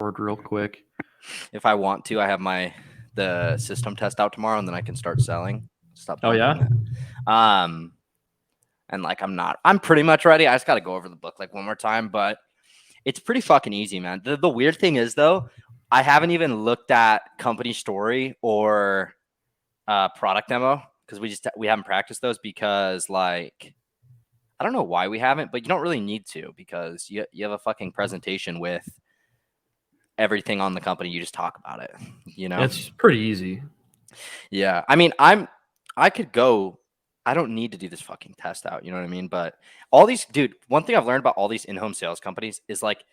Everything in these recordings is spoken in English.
Discord real quick. If I want to, I have the system test out tomorrow, and then I can start selling. Stop Oh, jumping yeah? it. And like I'm pretty much ready. I just got to go over the book like one more time, but it's pretty fucking easy, man. The weird thing is though, I haven't even looked at company story or product demo because we haven't practiced those because like I don't know why we haven't, but you don't really need to because you have a fucking presentation with everything on the company. You just talk about it, you know? It's pretty easy. Yeah. I mean, I could go. I don't need to do this fucking test out. You know what I mean? But all these, dude, one thing I've learned about all these in-home sales companies is like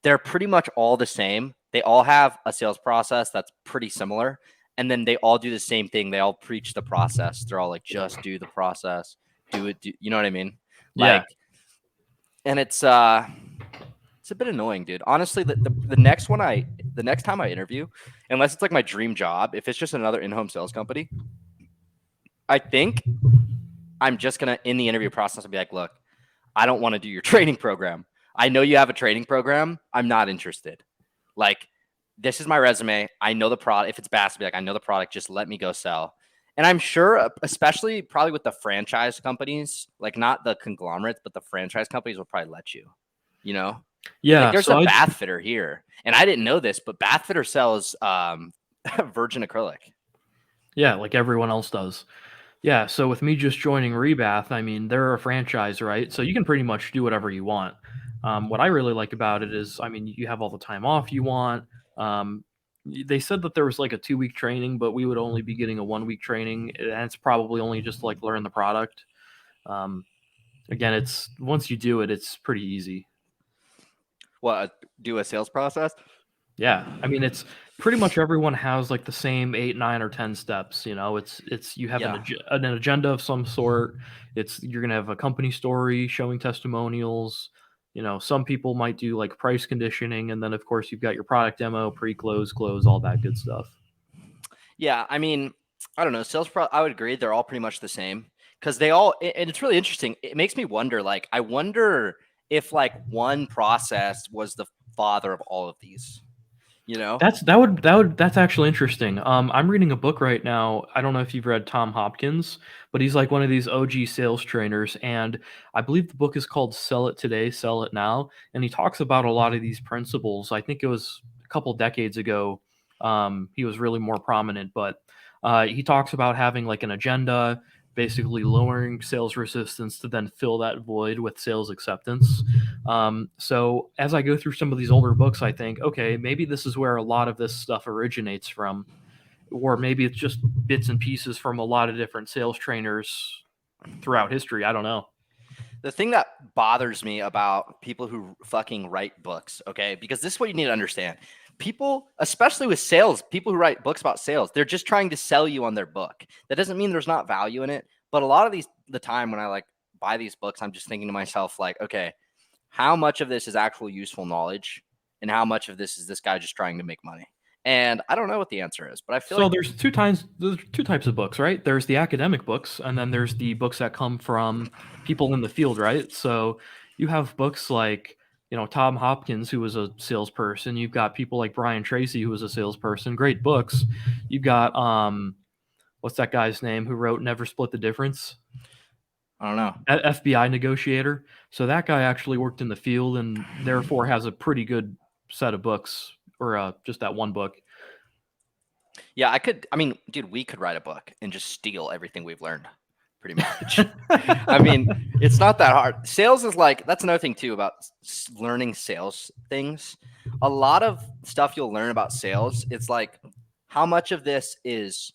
they're pretty much all the same. They all have a sales process that's pretty similar. And then they all do the same thing. They all preach the process. They're all like, just do the process. Do it. You know what I mean? Yeah. Like, and it's a bit annoying, dude. Honestly, the next time I interview, unless it's like my dream job, if it's just another in-home sales company, I think I'm just gonna in the interview process, I'll be like, look, I don't want to do your training program. I know you have a training program. I'm not interested. Like, this is my resume. I know the product. If it's Bass, I'll be like, I know the product. Just let me go sell. And I'm sure, especially probably with the franchise companies, like not the conglomerates, but the franchise companies will probably let you, you know? Like Yeah. there's So a I, bath fitter here. And I didn't know this, but bath fitter sells virgin acrylic. yeah, like everyone else does. Yeah. So with me just joining Rebath, I mean, they're a franchise, right? So you can pretty much do whatever you want. What I really like about it is, I mean, you have all the time off you want. Um, they said that there was like a 2 week training, but we would only be getting a 1 week training, and it's probably only just to, like learn the product. Um, Again, it's once you do it, it's pretty easy. What, do a sales process? Yeah, I mean, it's pretty much everyone has like the same 8, 9, or 10 steps. You know, it's you have Yeah. an agenda of some sort. It's you're gonna have a company story, showing testimonials. You know, some people might do like price conditioning, and then of course you've got your product demo, pre-close, close, all that good stuff. Yeah, I mean, I don't know. I would agree. They're all pretty much the same because they all, and it's really interesting. It makes me wonder, like, I wonder if like one process was the father of all of these, you know? That's actually interesting. I'm reading a book right now. I don't know if you've read Tom Hopkins, but he's like one of these OG sales trainers, and I believe the book is called "Sell It Today, Sell It Now," and he talks about a lot of these principles. I think it was a couple decades ago. He was really more prominent, but he talks about having like an agenda, basically lowering sales resistance to then fill that void with sales acceptance. So as I go through some of these older books, I think, okay, maybe this is where a lot of this stuff originates from, or maybe it's just bits and pieces from a lot of different sales trainers throughout history. I don't know. The thing that bothers me about people who fucking write books, okay, because this is what you need to understand. People, especially with sales, people who write books about sales, they're just trying to sell you on their book. That doesn't mean there's not value in it. But a lot of the time when I like buy these books, I'm just thinking to myself, like, okay, how much of this is actual useful knowledge and how much of this is this guy just trying to make money? And I don't know what the answer is, but I feel So like, there's two types of books, right? There's the academic books, and then there's the books that come from people in the field, right? So you have books like, you know, Tom Hopkins, who was a salesperson. You've got people like Brian Tracy, who was a salesperson. Great books. You've got what's that guy's name who wrote Never Split the Difference? I don't know. FBI negotiator. So that guy actually worked in the field and therefore has a pretty good set of books, or just that one book. Yeah, I mean, dude, we could write a book and just steal everything we've learned pretty much. I mean, it's not that hard. Sales is like, that's another thing too about learning sales things. A lot of stuff you'll learn about sales, it's like how much of this is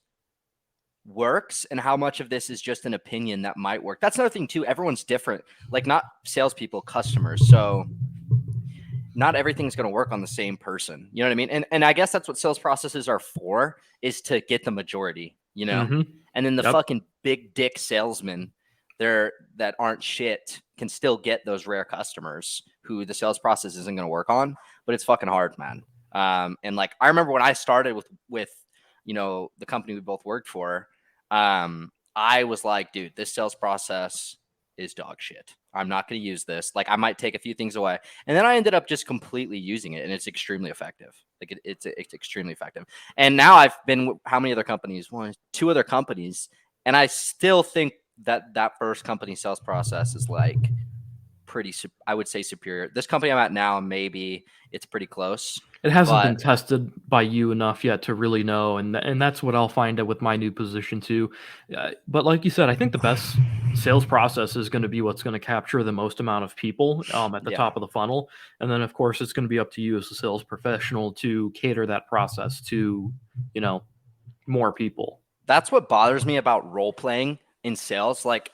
works and how much of this is just an opinion that might work. That's another thing too. Everyone's different. Like not salespeople, customers. So not everything's going to work on the same person. You know what I mean? And I guess that's what sales processes are for, is to get the majority, you know? Mm-hmm. And then the Yep. fucking big dick salesmen that aren't shit can still get those rare customers who the sales process isn't going to work on, but it's fucking hard, man. And like, I remember when I started with, you know, the company we both worked for, I was like, dude, this sales process is dog shit. I'm not going to use this. Like I might take a few things away. And then I ended up just completely using it, and it's extremely effective. Like it's extremely effective. And now I've been with how many other companies? Two other companies. And I still think that first company sales process is like pretty, I would say superior. This company I'm at now, maybe it's pretty close. It hasn't been tested by you enough yet to really know, and that's what I'll find out with my new position too. But like you said, I think the best sales process is going to be what's going to capture the most amount of people at the top of the funnel, and then of course it's going to be up to you as a sales professional to cater that process to more people. That's what bothers me about role playing in sales. Like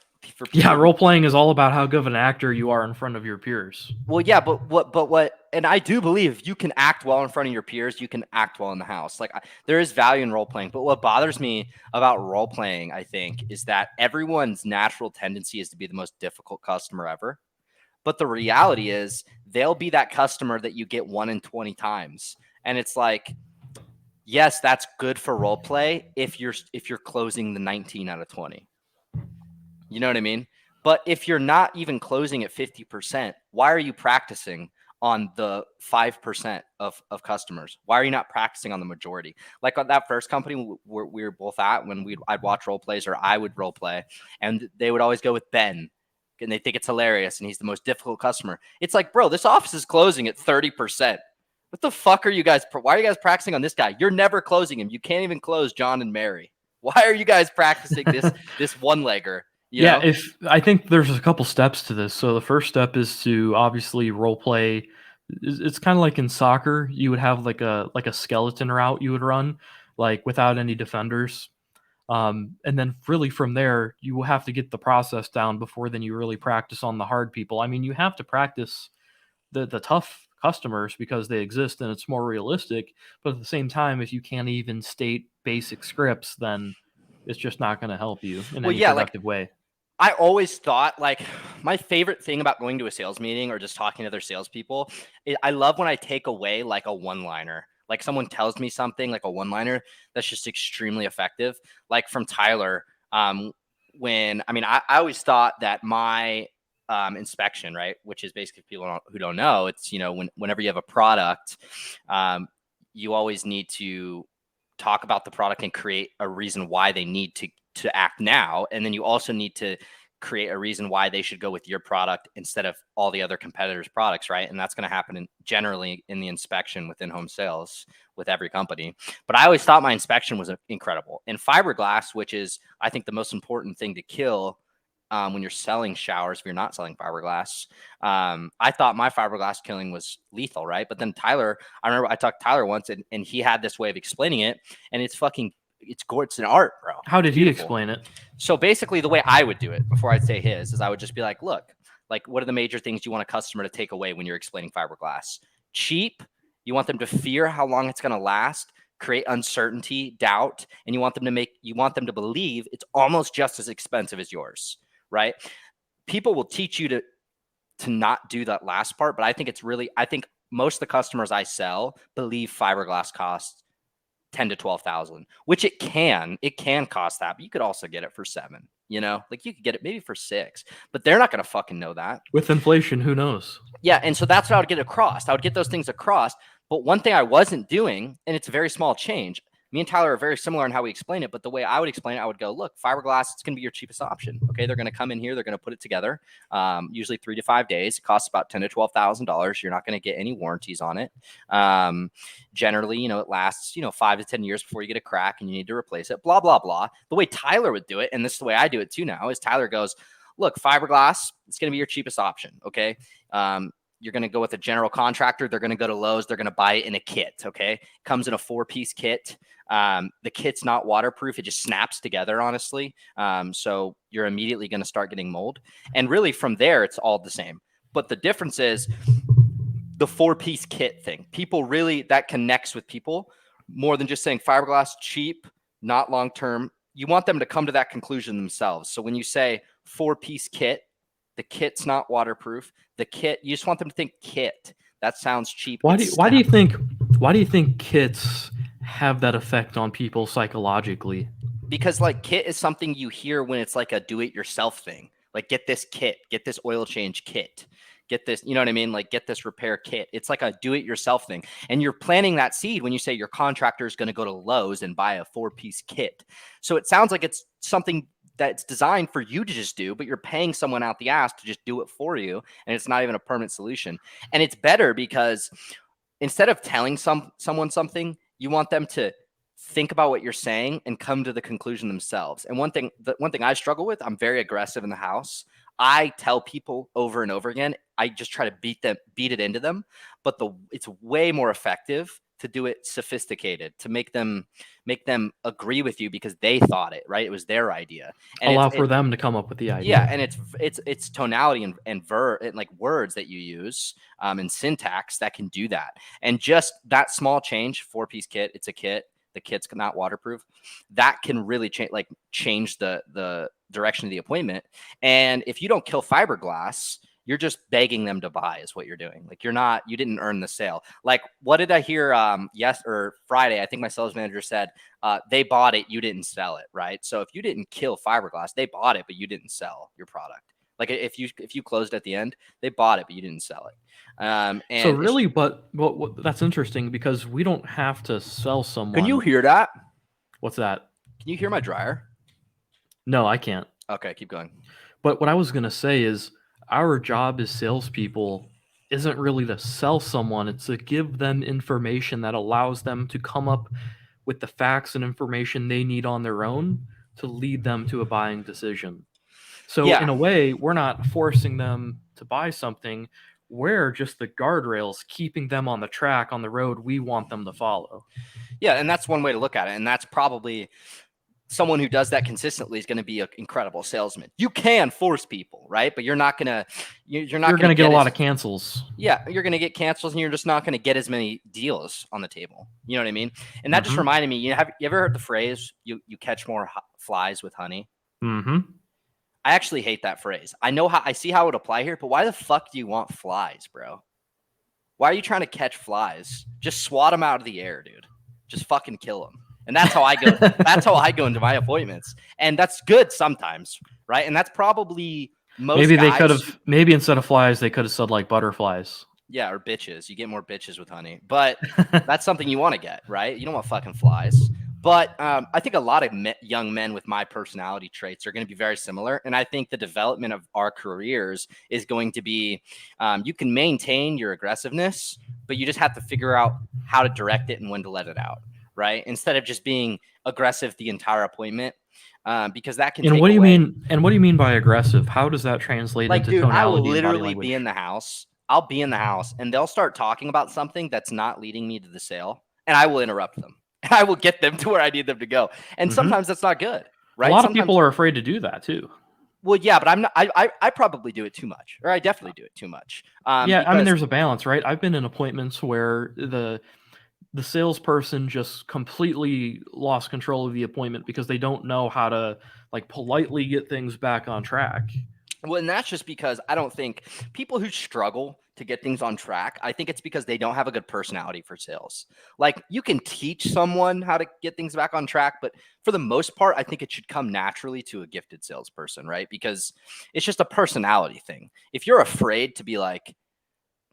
role playing is all about how good of an actor you are in front of your peers. Well, yeah, but what, and I do believe you can act well in front of your peers. You can act well in the house. Like there is value in role playing, but what bothers me about role playing, I think, is that everyone's natural tendency is to be the most difficult customer ever. But the reality is they'll be that customer that you get 1 in 20 times. And it's like, yes, that's good for role play if you're closing the 19 out of 20. You know what I mean? But if you're not even closing at 50%, why are you practicing on the 5% of customers? Why are you not practicing on the majority? Like on that first company we were both at, when I'd watch role plays, or I would role play, and they would always go with Ben, and they think it's hilarious, and he's the most difficult customer. It's like, bro, this office is closing at 30%. What the fuck are you guys? Why are you guys practicing on this guy? You're never closing him. You can't even close John and Mary. Why are you guys practicing this one-legger? If I think there's a couple steps to this. So the first step is to obviously role play. It's kind of like in soccer, you would have like a skeleton route you would run, like without any defenders. And then really from there, you will have to get the process down before then you really practice on the hard people. I mean, you have to practice the tough customers because they exist and it's more realistic. But at the same time, if you can't even state basic scripts, then it's just not going to help you in any productive way. I always thought, like, my favorite thing about going to a sales meeting or just talking to other salespeople, I love when I take away like a one-liner. Like someone tells me something, like a one-liner that's just extremely effective. Like from Tyler, I always thought that my inspection, right, which is basically people who don't know, it's whenever you have a product, you always need to talk about the product and create a reason why they need to act now. And then you also need to create a reason why they should go with your product instead of all the other competitors' products, right? And that's going to happen generally in the inspection within home sales with every company. But I always thought my inspection was incredible. And fiberglass, which is, I think, the most important thing to kill when you're selling showers, if you're not selling fiberglass, I thought my fiberglass killing was lethal, right? But then Tyler, I remember I talked to Tyler once, and he had this way of explaining it, and it's an art, bro. How did he explain it? So basically the way I would do it before I'd say his is I would just be like, look, like what are the major things you want a customer to take away when you're explaining fiberglass? Cheap. You want them to fear how long it's going to last, create uncertainty, doubt, and you want them to believe it's almost just as expensive as yours, right? People will teach you to not do that last part, but I think most of the customers I sell believe fiberglass costs 10 to 12,000, which it can cost that, but you could also get it for 7, like you could get it maybe for 6, but they're not going to fucking know that. With inflation, who knows? Yeah. And so that's what I would get across. I would get those things across. But one thing I wasn't doing, and it's a very small change, me and Tyler are very similar in how we explain it, but the way I would explain it, I would go, look, fiberglass, it's going to be your cheapest option. Okay. They're going to come in here. They're going to put it together. Usually 3 to 5 days. It costs about $10,000 to $12,000. You're not going to get any warranties on it. Generally, it lasts, 5 to 10 years before you get a crack and you need to replace it, blah, blah, blah. The way Tyler would do it, and this is the way I do it too now, is Tyler goes, look, fiberglass, it's going to be your cheapest option. Okay. You're going to go with a general contractor. They're going to go to Lowe's. They're going to buy it in a kit. Okay. Comes in a 4-piece kit. The kit's not waterproof. It just snaps together, honestly. So you're immediately going to start getting mold. And really from there, it's all the same. But the difference is the 4-piece kit thing. People really, that connects with people more than just saying fiberglass, cheap, not long-term. You want them to come to that conclusion themselves. So when you say 4-piece kit, the kit's not waterproof. The kit, you just want them to think kit. That sounds cheap. Why do you think kits have that effect on people psychologically? Because like kit is something you hear when it's like a do-it-yourself thing. Like get this kit, get this oil change kit, get this, you know what I mean? Like get this repair kit. It's like a do-it-yourself thing. And you're planting that seed when you say your contractor is going to go to Lowe's and buy a 4-piece kit. So it sounds like it's something that's designed for you to just do, but you're paying someone out the ass to just do it for you. And it's not even a permanent solution. And it's better because instead of telling someone something, you want them to think about what you're saying and come to the conclusion themselves. And one thing I struggle with, I'm very aggressive in the house. I tell people over and over again, I just try to beat it into them, but it's way more effective to do it sophisticated, to make them agree with you because they thought it, right? It was their idea. And Allow for them to come up with the idea. Yeah, and it's tonality and like words that you use and syntax that can do that. And just that small change, 4-piece kit, it's a kit. The kit's not waterproof. That can really change the direction of the appointment. And if you don't kill fiberglass, you're just begging them to buy is what you're doing. Like you didn't earn the sale. Like what did I hear Friday? I think my sales manager said they bought it, you didn't sell it, right? So if you didn't kill fiberglass, they bought it, but you didn't sell your product. Like if you closed at the end, they bought it, but you didn't sell it. And so really, but that's interesting because we don't have to sell someone. Can you hear that? What's that? Can you hear my dryer? No, I can't. Okay, keep going. But what I was going to say is our job as salespeople isn't really to sell someone. It's to give them information that allows them to come up with the facts and information they need on their own to lead them to a buying decision. So in a way, we're not forcing them to buy something. We're just the guardrails keeping them on the track, on the road we want them to follow. Yeah, and that's one way to look at it. And that's probably someone who does that consistently is going to be an incredible salesman. You can force people, right? But you're not going to get a lot of cancels. Yeah, you're going to get cancels and you're just not going to get as many deals on the table. You know what I mean? And that just reminded me, you ever heard the phrase, you catch more flies with honey? Mm-hmm. I actually hate that phrase. I see how it would apply here, but why the fuck do you want flies, bro? Why are you trying to catch flies? Just swat them out of the air, dude. Just fucking kill them. And that's how I go. That's how I go into my appointments. And that's good sometimes, right? And that's probably most Maybe guys, they could have, instead of flies, they could have said like butterflies. Yeah, or bitches. You get more bitches with honey. But that's something you want to get, right? You don't want fucking flies. But I think a lot of young men with my personality traits are going to be very similar. And I think the development of our careers is going to be, you can maintain your aggressiveness, but you just have to figure out how to direct it and when to let it out, right? Instead of just being aggressive the entire appointment, because that can. And what do you mean? And what do you mean by aggressive? How does that translate into tonality? I will literally be in the house. I'll be in the house, and they'll start talking about something that's not leading me to the sale, and I will interrupt them. I will get them to where I need them to go. And sometimes that's not good, right? A lot of people are afraid to do that too. Well, yeah, but I'm not. I probably do it too much, or I definitely do it too much. Yeah, I mean, there's a balance, right? I've been in appointments where the salesperson just completely lost control of the appointment because they don't know how to like politely get things back on track. Well, and that's just because I don't think people who struggle to get things on track, I think it's because they don't have a good personality for sales. Like you can teach someone how to get things back on track, but for the most part, I think it should come naturally to a gifted salesperson, right? Because it's just a personality thing. If you're afraid to be like,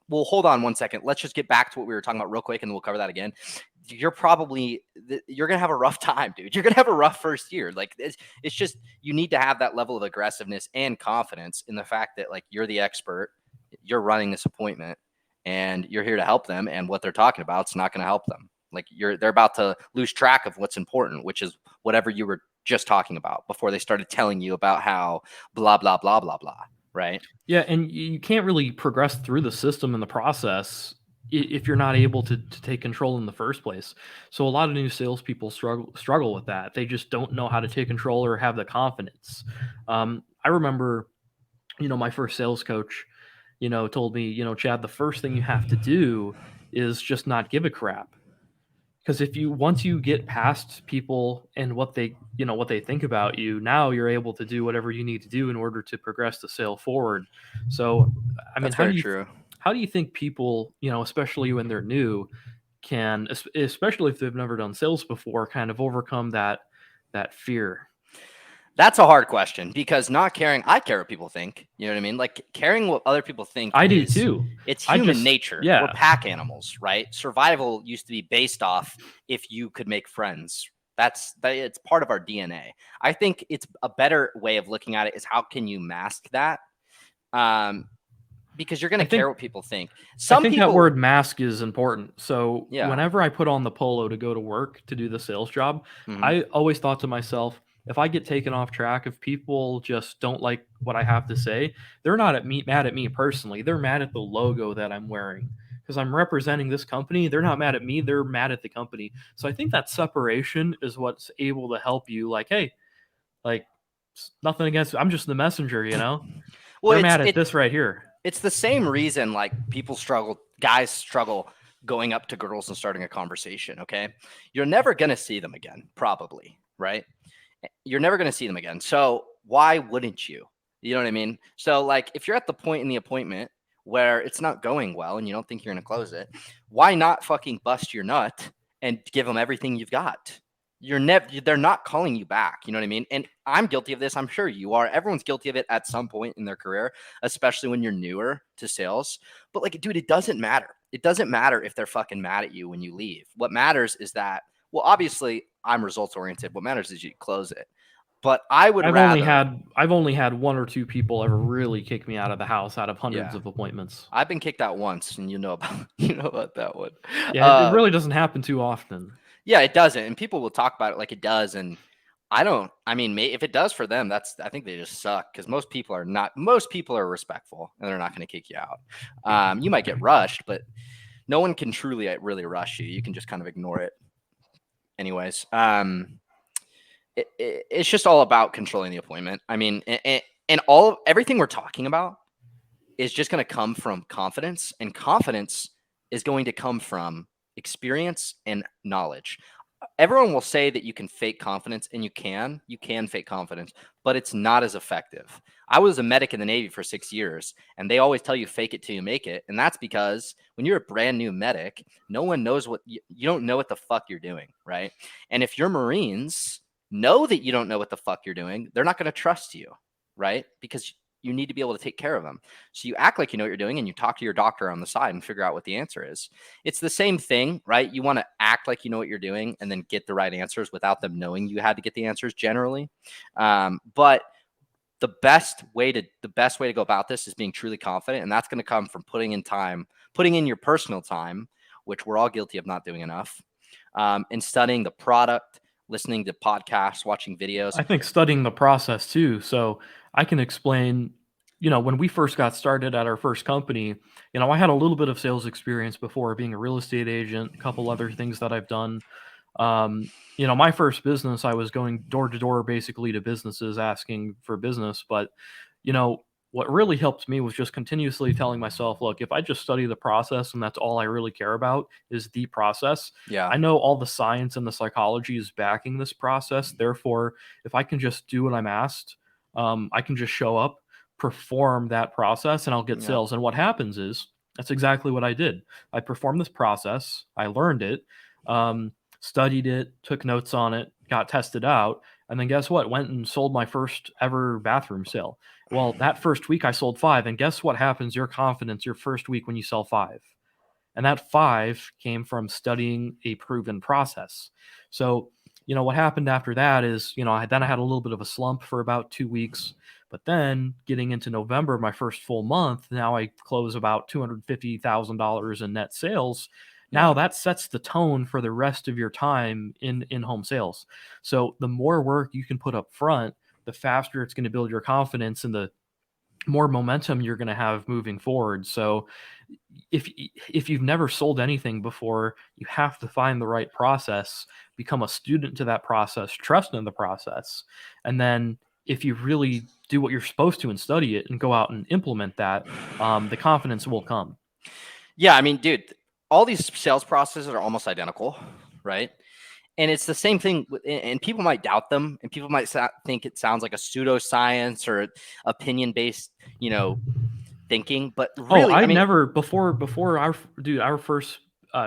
well, hold on one second, let's just get back to what we were talking about real quick and we'll cover that again. You're going to have a rough time, dude. You're going to have a rough first year. Like it's just, you need to have that level of aggressiveness and confidence in the fact that like you're the expert, you're running this appointment and you're here to help them. And what they're talking about, it's not going to help them. Like they're about to lose track of what's important, which is whatever you were just talking about before they started telling you about how blah, blah, blah, blah, blah. Right. Yeah. And you can't really progress through the system and the process if you're not able to take control in the first place. So a lot of new salespeople struggle with that. They just don't know how to take control or have the confidence. I remember, my first sales coach, told me, Chad, the first thing you have to do is just not give a crap. Because once you get past people and what they think about you, now you're able to do whatever you need to do in order to progress the sale forward. So, I mean, how do you think people, especially when they're new, can, especially if they've never done sales before, kind of overcome that fear? That's a hard question because not caring, I care what people think. You know what I mean? Like caring what other people think I do is too. it's I human just nature. We're yeah. pack animals, right? Survival used to be based off if you could make friends. It's part of our DNA. I think it's a better way of looking at it is how can you mask that? Um, because you're going I to care think what people think. I Some think that people, word mask is important. So yeah. whenever I put on the polo to go to work to do the sales job, Mhm. I always thought to myself, if I get taken off track, if people just don't like what I have to say, they're not mad at me personally. They're mad at the logo that I'm wearing because I'm representing this company. They're not mad at me. They're mad at the company. So I think that separation is what's able to help you. Like, hey, like nothing against. I'm just the messenger. Well, They're mad at this right here. it's the same reason like guys struggle going up to girls and starting a conversation, okay? You're never going to see them again, probably, right? You're never going to see them again. So why wouldn't you? You know what I mean? So like if you're at the point in the appointment where it's not going well and you don't think you're going to close it, why not fucking bust your nut and give them everything you've got? They're not calling you back. You know what I mean? And I'm guilty of this. I'm sure you are. Everyone's guilty of it at some point in their career, especially when you're newer to sales. But like, dude, it doesn't matter. It doesn't matter if they're fucking mad at you when you leave. What matters is that, well, obviously I'm results oriented. What matters is you close it. But I would rather, I've only had one or two people ever really kick me out of the house out of hundreds yeah. of appointments. I've been kicked out once, and you know about that one. Yeah, it really doesn't happen too often. Yeah, it doesn't, and people will talk about it like it does, and I don't. I mean, if it does for them, I think they just suck because most people are not. Most people are respectful, and they're not going to kick you out. You might get rushed, but no one can truly really rush you. You can just kind of ignore it, anyways. It's just all about controlling the appointment. I mean, and everything we're talking about is just going to come from confidence, and confidence is going to come from experience and knowledge. Everyone will say that you can fake confidence, and you can fake confidence, but it's not as effective. I was a medic in the Navy for 6 years, and they always tell you fake it till you make it. And that's because when you're a brand new medic, no one knows you don't know what the fuck you're doing, right? And if your Marines know that you don't know what the fuck you're doing, they're not going to trust you, right? Because you need to be able to take care of them. So you act like you know what you're doing and you talk to your doctor on the side and figure out what the answer is. It's the same thing, right? You want to act like you know what you're doing and then get the right answers without them knowing you had to get the answers generally. But the best way to go about this is being truly confident. And that's going to come from putting in your personal time, which we're all guilty of not doing enough, and studying the product, listening to podcasts, watching videos. I think studying the process too. So I can explain, when we first got started at our first company, I had a little bit of sales experience before being a real estate agent, a couple other things that I've done. My first business, I was going door to door basically to businesses asking for business. But, you know, what really helped me was just continuously telling myself, look, if I just study the process and that's all I really care about is the process, Yeah. I know all the science and the psychology is backing this process. Therefore, if I can just do what I'm asked, I can just show up, perform that process, and I'll get Yeah. sales. And what happens is that's exactly what I did. I performed this process, I learned it. Studied it, took notes on it, got tested out, and then guess what? Went and sold my first ever bathroom sale. Well, that first week I sold 5, and guess what happens your confidence your first week when you sell 5? And that 5 came from studying a proven process. So, what happened after that is, I had a little bit of a slump for about 2 weeks, but then getting into November, my first full month, now I close about $250,000 in net sales. Now Yeah. that sets the tone for the rest of your time in home sales. So the more work you can put up front, the faster it's going to build your confidence and the more momentum you're going to have moving forward. So if you've never sold anything before, you have to find the right process, become a student to that process, trust in the process, and then if you really do what you're supposed to and study it and go out and implement that, the confidence will come. Yeah, I mean, dude, all these sales processes are almost identical, right? And it's the same thing, and people might doubt them, and people might think it sounds like a pseudoscience or opinion-based, thinking. But really, I I mean, never before our first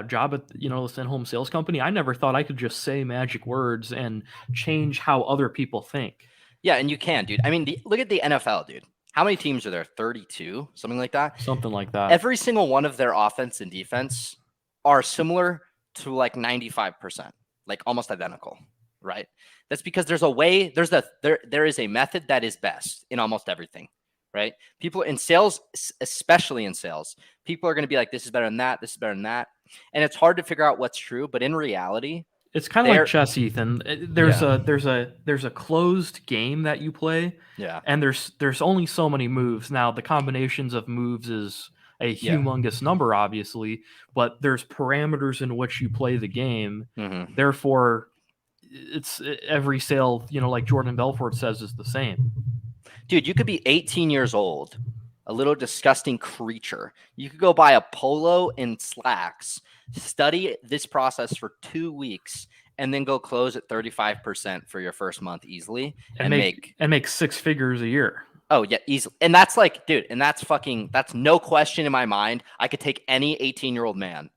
job at this in-home sales company, I never thought I could just say magic words and change how other people think. Yeah, and you can, dude. I mean, look at the NFL, dude. How many teams are there? 32, something like that. Something like that. Every single one of their offense and defense are similar to like 95%, like almost identical, right? That's because there's a way, there is a method that is best in almost everything, right? People in sales, especially in sales, people are going to be like, this is better than that, this is better than that. And it's hard to figure out what's true, but in reality, It's kind of like chess, Ethan. There's a closed game that you play, yeah, and there's only so many moves. Now the combinations of moves is a humongous number, obviously, but there's parameters in which you play the game. Mm-hmm. Therefore, it's every sale, like Jordan Belfort says, is the same. Dude, you could be 18 years old, a little disgusting creature. You could go buy a polo and slacks, study this process for 2 weeks, and then go close at 35% for your first month easily and make 6 figures a year. Oh yeah, easily. And that's like, dude, and that's no question in my mind. I could take any 18-year-old man,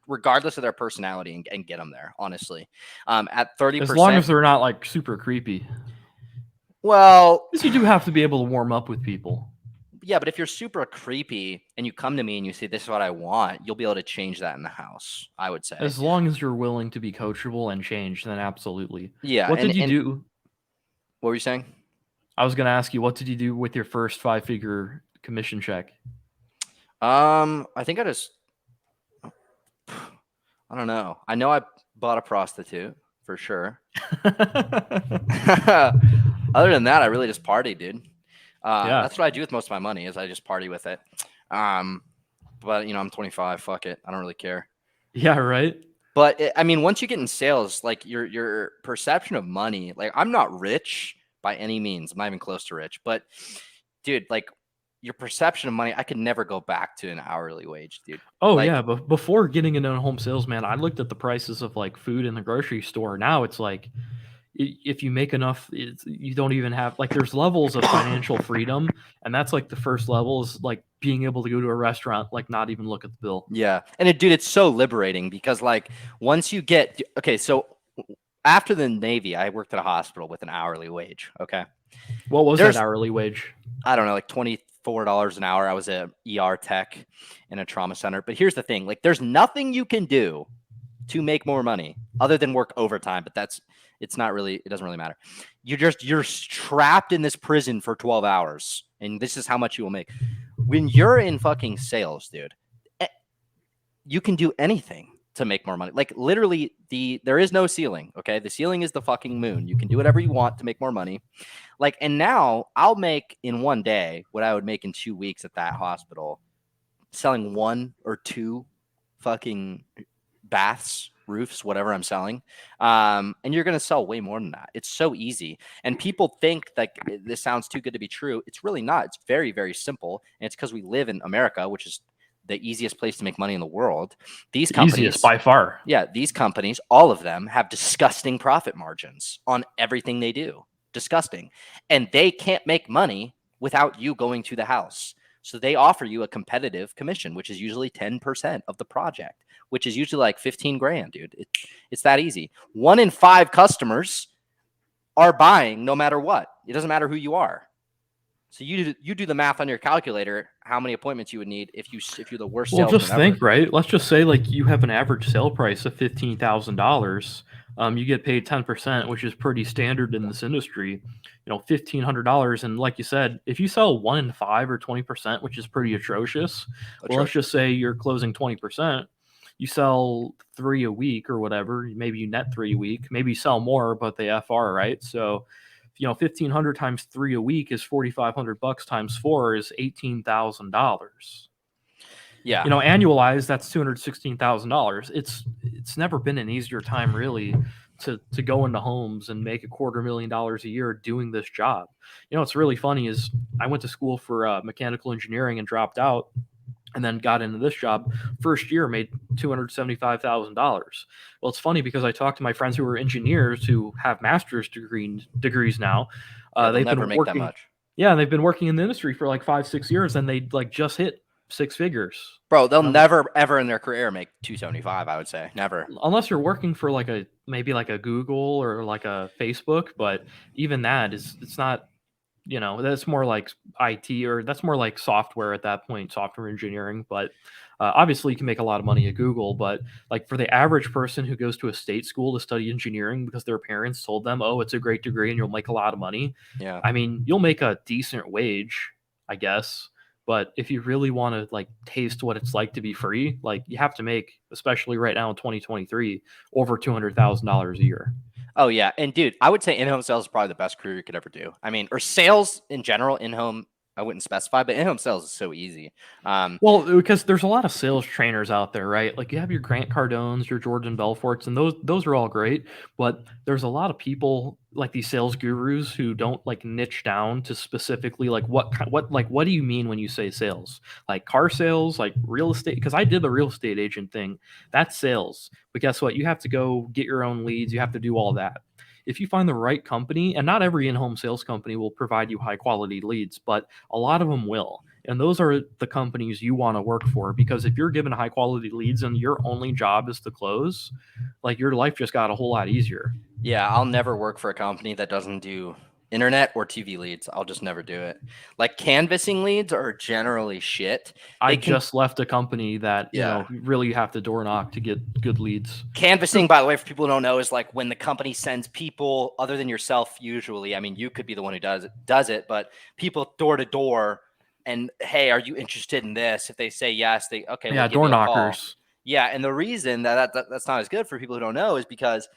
regardless of their personality, and get them there, honestly. At 30%. As long as they're not like super creepy. Well, because you do have to be able to warm up with people. Yeah, but if you're super creepy and you come to me and you say, this is what I want, you'll be able to change that in the house, I would say. As long as you're willing to be coachable and change, then absolutely. Yeah. What did you do? What were you saying? I was going to ask you, what did you do with your first 5-figure commission check? I think I don't know. I know I bought a prostitute for sure. Other than that, I really just partied, dude. That's what I do with most of my money is I just party with it. But I'm 25. Fuck it. I don't really care. Yeah, right. But I mean, once you get in sales, like your perception of money, like I'm not rich by any means. I'm not even close to rich. But dude, like your perception of money, I could never go back to an hourly wage, dude. Oh yeah, but before getting into a home sales, man, I looked at the prices of like food in the grocery store. Now it's like, if you make enough, you don't even have like there's levels of financial freedom, and that's like the first level is like being able to go to a restaurant, like not even look at the bill. Yeah, and dude, it's so liberating because like once you get so after the Navy, I worked at a hospital with an hourly wage. Okay, what was that hourly wage? I don't know, like $24 an hour. I was a ER tech in a trauma center. But here's the thing: like, there's nothing you can do to make more money other than work overtime. But it doesn't really matter. You're trapped in this prison for 12 hours, and this is how much you will make. When you're in fucking sales, dude, you can do anything to make more money. Like literally there is no ceiling. Okay. The ceiling is the fucking moon. You can do whatever you want to make more money. Like, and now I'll make in one day what I would make in 2 weeks at that hospital, selling 1 or 2 fucking baths, roofs, whatever I'm selling. And you're going to sell way more than that. It's so easy. And people think like this sounds too good to be true. It's really not. It's very, very simple. And it's because we live in America, which is the easiest place to make money in the world. These companies, easiest by far. Yeah, these companies, all of them have disgusting profit margins on everything they do. Disgusting. And they can't make money without you going to the house. So they offer you a competitive commission, which is usually 10% of the project, which is usually like 15 grand, dude. It's that easy. 1 in 5 customers are buying no matter what. It doesn't matter who you are. So you do the math on your calculator, how many appointments you would need if you're the worst salesman Well, just ever. think, right? Let's just say like you have an average sale price of $15,000. You get paid 10%, which is pretty standard in this industry. $1,500, and like you said, if you sell 1 in 5 or 20%, which is pretty atrocious. Well, let's just say you're closing 20%. You sell 3 a week or whatever. Maybe you net 3 a week. Maybe you sell more, but they FR, right? So, 1,500 times 3 a week is $4,500 times 4 is $18,000. Yeah. Annualized, that's $216,000. It's never been an easier time really to go into homes and make $250,000 a year doing this job. What's really funny is I went to school for mechanical engineering and dropped out, and then got into this job. First year made $275,000. Well, it's funny because I talked to my friends who are engineers who have master's degrees now. They've been working that much. Yeah, they've been working in the industry for like 5-6 years, and they like just hit six figures. Bro, they'll Um, never ever in their career make 275, I would say. Never. unless you're working for like a maybe like a Google or like a Facebook, but even that is it's not, that's more like IT, or that's more like software at that point, software engineering. But obviously, you can make a lot of money at Google. But like for the average person who goes to a state school to study engineering because their parents told them, "Oh, it's a great degree and you'll make a lot of money," Yeah. I mean, you'll make a decent wage, I guess. But if you really want to like taste what it's like to be free, like you have to make, especially right now in 2023, over $200,000 a year. Oh yeah, and dude, I would say in-home sales is probably the best career you could ever do. I mean, or sales in general. In-home, I wouldn't specify, but in-home sales is so easy. Well, because there's a lot of sales trainers out there, right? Like you have your Grant Cardones, your Jordan Belforts, and those are all great. But there's a lot of people like these sales gurus who don't like niche down to specifically like what do you mean when you say sales? Like car sales, like real estate? Because I did the real estate agent thing. That's sales. But guess what? You have to go get your own leads. You have to do all that. If you find the right company, and not every in-home sales company will provide you high quality leads, but a lot of them will. And those are the companies you want to work for, because if you're given high quality leads and your only job is to close, like your life just got a whole lot easier. Yeah, I'll never work for a company that doesn't do internet or TV leads. I'll just never do it. Like canvassing leads are generally shit. I They can, just left a company that, yeah. you really have to door knock to get good leads. Canvassing, by the way, for people who don't know, is like when the company sends people other than yourself. Usually, I mean, you could be the one who does it, but people door to door. And hey, are you interested in this? If they say yes, okay, Yeah, we'll give door you a call. knockers. Yeah, and the reason that's not as good for people who don't know is because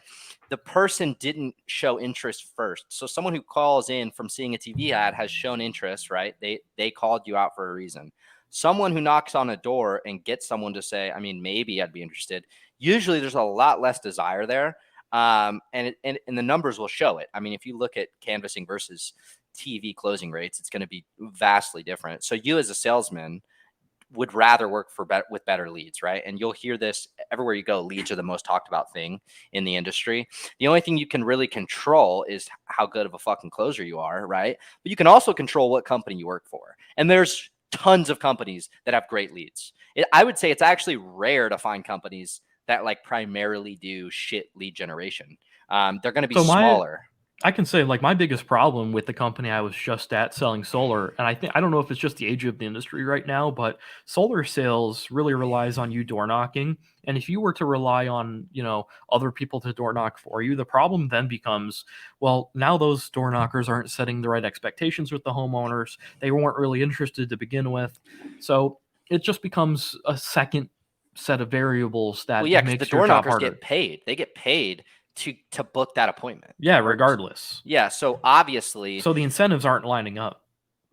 the person didn't show interest first. So someone who calls in from seeing a TV ad has shown interest, right? They called you out for a reason. Someone who knocks on a door and gets someone to say, I mean, maybe I'd be interested. Usually, there's a lot less desire there, and the numbers will show it. I mean, if you look at canvassing versus TV closing rates, it's going to be vastly different. So you as a salesman would rather work with better leads, right? And you'll hear this everywhere you go. Leads are the most talked about thing in the industry. The only thing you can really control is how good of a fucking closer you are, right? But you can also control what company you work for. And there's tons of companies that have great leads. I would say it's actually rare to find companies that like primarily do shit lead generation. They're going to be smaller. I can say like my biggest problem with the company I was just at selling solar, and I don't know if it's just the age of the industry right now, but solar sales really relies on you door knocking. And if you were to rely on, other people to door knock for you, the problem then becomes, well, now those door knockers aren't setting the right expectations with the homeowners. They weren't really interested to begin with. So it just becomes a second set of variables Well, that yeah, because the makes your door job knockers harder. get paid. They get paid to book that appointment. Yeah, regardless. Yeah, so obviously, So the incentives aren't lining up.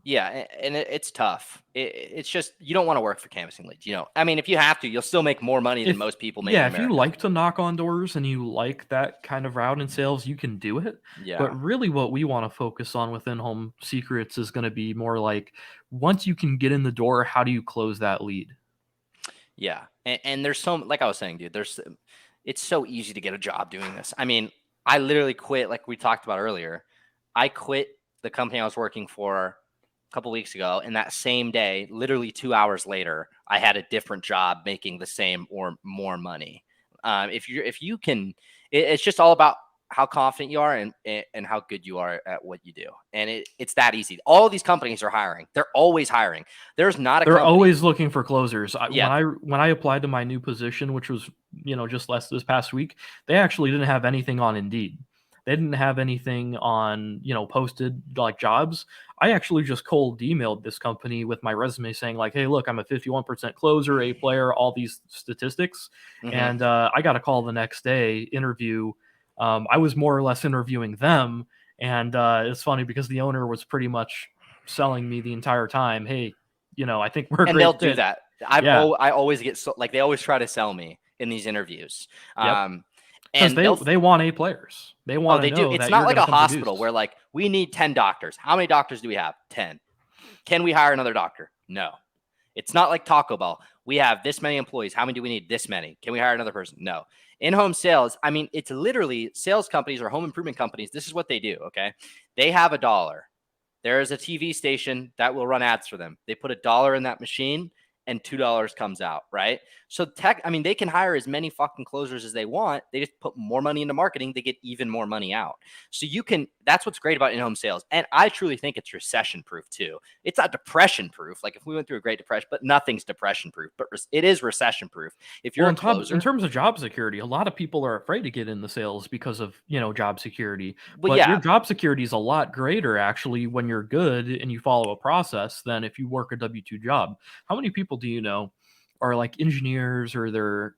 yeah, and it's tough. It's just you don't want to work for canvassing leads. I mean, if you have to, you'll still make more money than most people make. Yeah, in if you America. like to knock on doors and you like that kind of route in sales, you can do it. Yeah, But really, what we want to focus on within Home Secrets is going to be more like once you can get in the door, how do you close that lead? yeah, and there's so like I was saying, dude. It's so easy to get a job doing this. I mean, I literally quit, like we talked about earlier. I quit the company I was working for a couple weeks ago, and that same day, literally 2 hours later, I had a different job making the same or more money. If you can, it's just all about how confident you are and how good you are at what you do, and it's that easy. All these companies are hiring; they're always hiring. There's not a They're company, always looking for closers. yeah. When I applied to my new position, which was just less this past week, they actually didn't have anything on Indeed. They didn't have anything on posted like jobs. I actually just cold emailed this company with my resume saying like, hey, look, I'm a 51% closer, A player, all these statistics, Mhm. and I got a call the next day interview. I was more or less interviewing them, and it's funny because the owner was pretty much selling me the entire time. Hey, I think we're a And great they'll do fit. that. Yeah. I always get like they always try to sell me in these interviews. Yep. Because And they want A players. They want to they do. know It's that not you're like going a to come hospital produce. where like we need 10 doctors. How many doctors do we have? 10. Can we hire another doctor? No. It's not like Taco Bell. We have this many employees. How many do we need? This many. Can we hire another person? No. In-home sales, I mean, it's literally sales companies or home improvement companies. This is what they do, okay? They have $1. There is a TV station that will run ads for them. They put $1 in that machine, and $2 comes out, right? So they can hire as many fucking closers as they want. They just put more money into marketing, they get even more money out. So that's what's great about in-home sales. And I truly think it's recession proof too. It's not depression proof. Like if we went through a Great Depression, but nothing's depression proof, but it is recession proof. If you're Well, a closer, in terms of job security, a lot of people are afraid to get into sales because of, job security. well, But your yeah, job security is a lot greater actually when you're good and you follow a process than if you work a W-2 job. How many people do you know are like engineers or they're,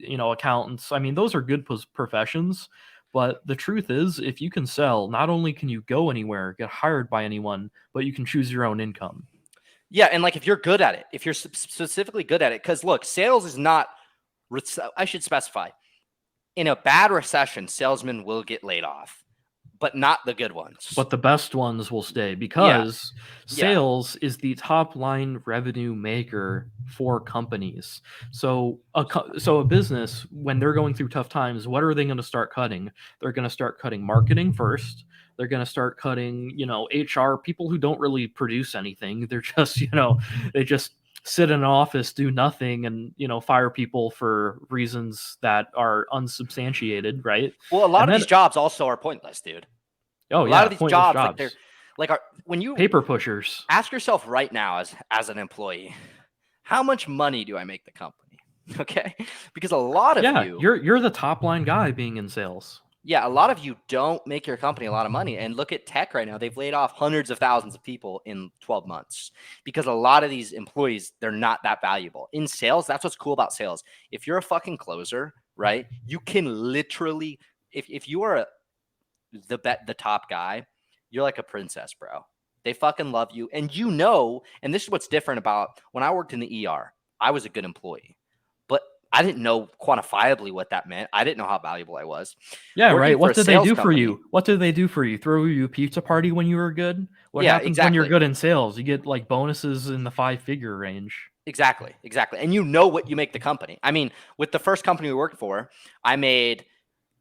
accountants? I mean, those are good professions, but the truth is, if you can sell, not only can you go anywhere, get hired by anyone, but you can choose your own income. yeah, and like if you're good at it, if you're specifically good at it, because look, sales is not. I should specify. In a bad recession, salesmen will get laid off, but not the good ones. But the best ones will stay Yeah, because yeah, sales is the top line revenue maker for companies. So a business, when they're going through tough times, what are they going to start cutting? They're going to start cutting marketing first. They're going to start cutting, HR, people who don't really produce anything. They're just, they just sit in an office, do nothing, and, fire people for reasons that are unsubstantiated, right? Well, a lot And of then, these jobs also are pointless, dude. oh A lot yeah, of these pointless jobs, jobs. when you Paper pushers. ask yourself right now as an employee, how much money do I make the company? Okay, because a lot of Yeah, you, you're the top line guy being in sales. yeah, a lot of you don't make your company a lot of money. And look at tech right now; they've laid off hundreds of thousands of people in 12 months because a lot of these employees, they're not that valuable in sales. That's what's cool about sales. If you're a fucking closer, right, you can literally, if you are the top guy, you're like a princess, bro. They fucking love you. And and this is what's different about when I worked in the ER, I was a good employee, but I didn't know quantifiably what that meant. I didn't know how valuable I was. Yeah, Working right. for What a did they sales do for company. you? What did they do for you? Throw you a pizza party when you were good? What Yeah, happens when you're exactly. good in sales? You get like bonuses in the 5-figure range. Exactly. Exactly. And you know what you make the company. I mean, with the first company we worked for, I made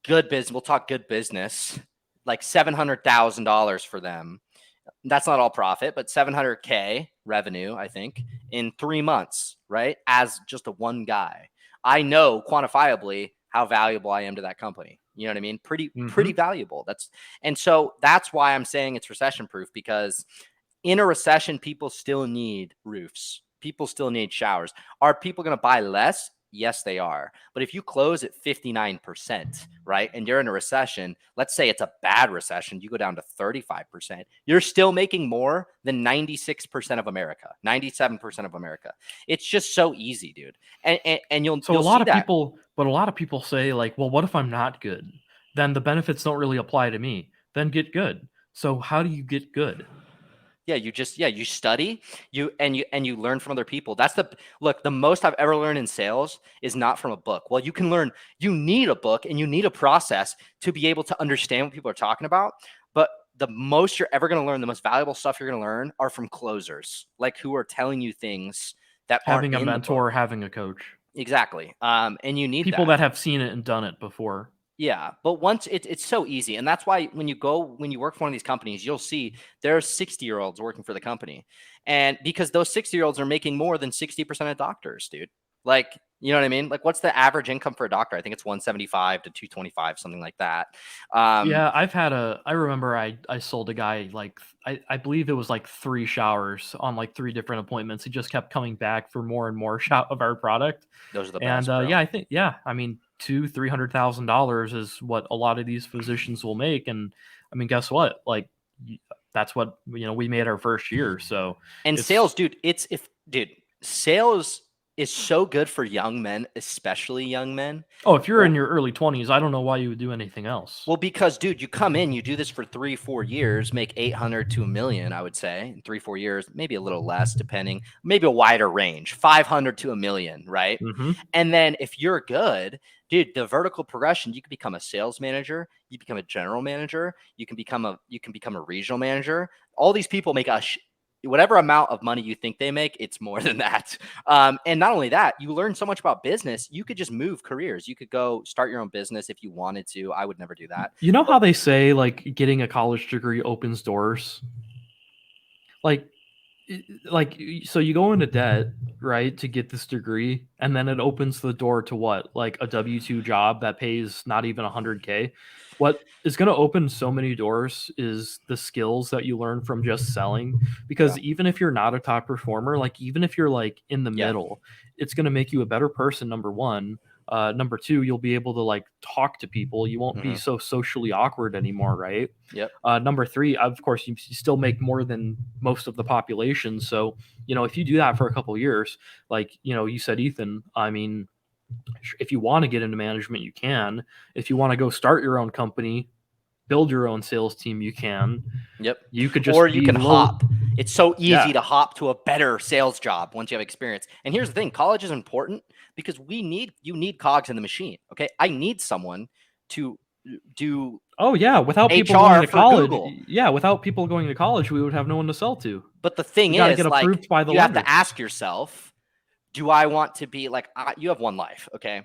good business. We'll talk good business, like $700,000 for them. That's not all profit, but 700K revenue, I think, in 3 months, right? As just a one guy. I know quantifiably how valuable I am to that company. You know what I mean? Pretty Mhm. valuable. So that's why I'm saying it's recession proof, because in a recession, people still need roofs. People still need showers. Are people going to buy less? Yes, they are. But if you close at 59%, right, and you're in a recession, let's say it's a bad recession, you go down to 35%, you're still making more than 96% of America, 97% of America. It's just so easy, dude. And So you'll see that. a lot of people say like, "Well, what if I'm not good? Then the benefits don't really apply to me." Then get good. So how do you get good? Yeah, you study, you learn from other people. That's the most I've ever learned in sales is not from a book. Well, you need a book and you need a process to be able to understand what people are talking about. But the most you're ever going to learn, the most valuable stuff you're going to learn are from closers, like who are telling you things that aren't Having a in the book. mentor, having a coach. Exactly. And you need People that. that have seen it and done it before. Yeah, but once it's so easy, and that's why when you work for one of these companies, you'll see there are 60-year-olds working for the company, and because those 60-year-olds are making more than 60% of doctors, dude. Like, you know what I mean? Like, what's the average income for a doctor? I think it's 175 to 225, something like that. Yeah, I remember I sold a guy like I believe it was like 3 showers on like 3 different appointments. He just kept coming back for more and more of our product. Those are the And best, bro. yeah, I mean, $200,000-300,000 is what a lot of these physicians will make. And I mean, guess what? Like that's what we made our first year. So And it's sales, dude, sales is so good for young men, especially young men. oh, if you're in your early 20s, I don't know why you would do anything else. Well, because dude, you come in, you do this for 3, 4 years, make 800 to a million, I would say, in 3, 4 years, maybe a little less, depending, maybe a wider range, 500 to a million, right? Mhm. And then if you're good, dude, the vertical progression, you can become a sales manager, you become a general manager, you can become a regional manager. All these people make whatever amount of money you think they make, it's more than that. And not only that, you learn so much about business. You could just move careers. You could go start your own business if you wanted to. I would never do that. You know But how they say like getting a college degree opens doors? Like like, so you go into debt, right, to get this degree, and then it opens the door to what, like a W-2 job that pays not even 100K. What is going to open so many doors is the skills that you learn from just selling. Yeah. Because even if you're not a top performer, like even if you're like in the Yeah. middle, it's going to make you a better person. Number one. Number two, you'll be able to like talk to people. You won't be Hmm. so socially awkward anymore, right? Yep. Number three, of course, you still make more than most of the population. So, if you do that for a couple of years, like, you said, Ethan, I mean, if you want to get into management, you can. If you want to go start your own company, build your own sales team, you can. Yep. You could Or just you be can low. hop. It's so easy Yeah. to hop to a better sales job once you have experience. And here's the thing, college is important because you need cogs in the machine. Okay. I need someone to do Oh, yeah. Without people going HR to for college. Google. Yeah. Without people going to college, we would have no one to sell to. But the thing We got to get is, like, approved by the you have to lenders. ask yourself, do I want to be like, you have one life. Okay.